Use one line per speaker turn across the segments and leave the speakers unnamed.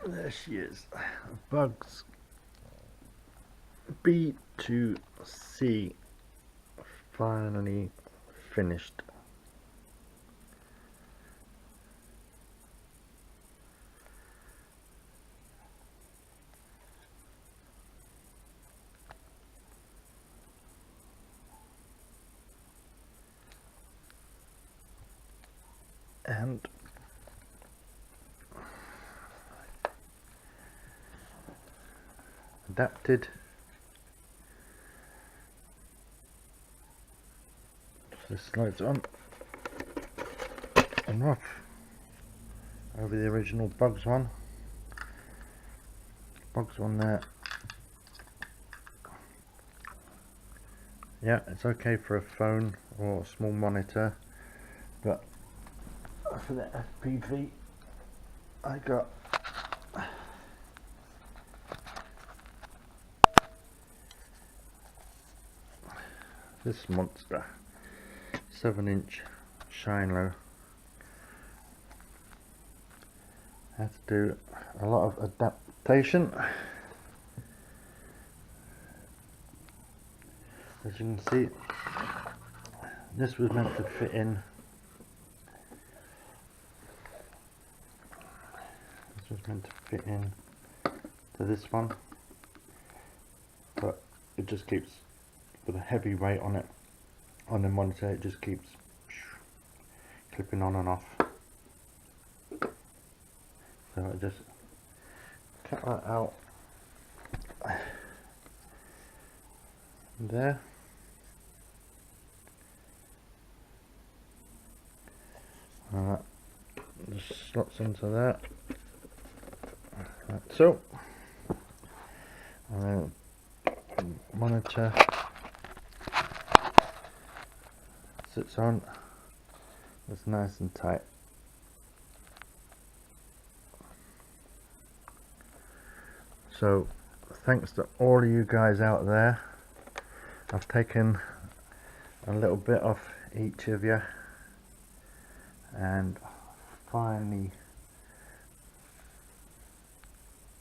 There she is. Bugs B2C finally finished. And adapted this slides on and off over the original Bugs one there. Yeah, it's okay for a phone or a small monitor, but for the FPV I got this monster 7-inch Shine-Low. Had to do a lot of adaptation. As you can see, this was meant to fit in. This was meant to fit in to this one, but it just keeps, with a heavy weight on it, on the monitor, it just keeps clipping on and off. So I just cut that out there. Just slots into that, like so. And then monitor sits on. It's nice and tight. So thanks to all of you guys out there. I've taken a little bit off each of you and finally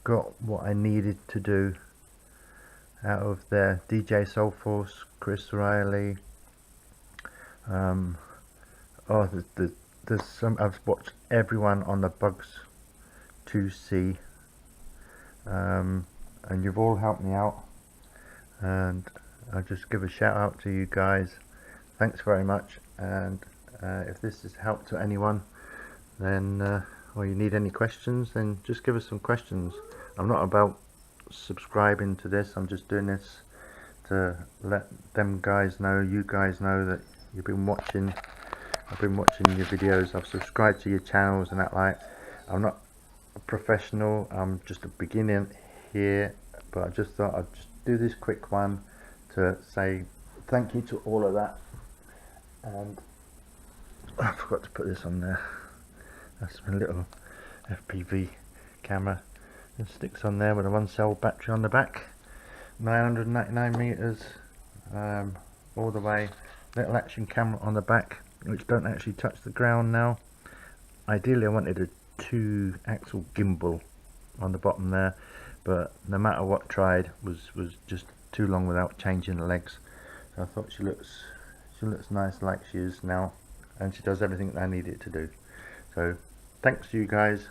got what I needed to do out of there. DJ Soulforce, Chris Riley, there's some, I've watched everyone on the Bugs 2C, and you've all helped me out, and I'll just give a shout out to you guys. Thanks very much. And if this has helped to anyone, then or you need any questions, then just give us some questions. I'm not about subscribing to this, I'm just doing this to let them guys know, you guys know that you've been watching. I've been watching your videos, I've subscribed to your channels and that. Like, I'm not a professional, I'm just a beginner here, but I just thought I'd just do this quick one to say thank you to all of that. And I forgot to put this on there. That's my little FPV camera. It sticks on there with a 1-cell battery on the back. 999 meters all the way. Little action camera on the back, which don't actually touch the ground now. Ideally I wanted a 2-axle gimbal on the bottom there, but no matter what tried was just too long without changing the legs. So I thought she looks nice like she is now, and she does everything that I need it to do. So thanks to you guys.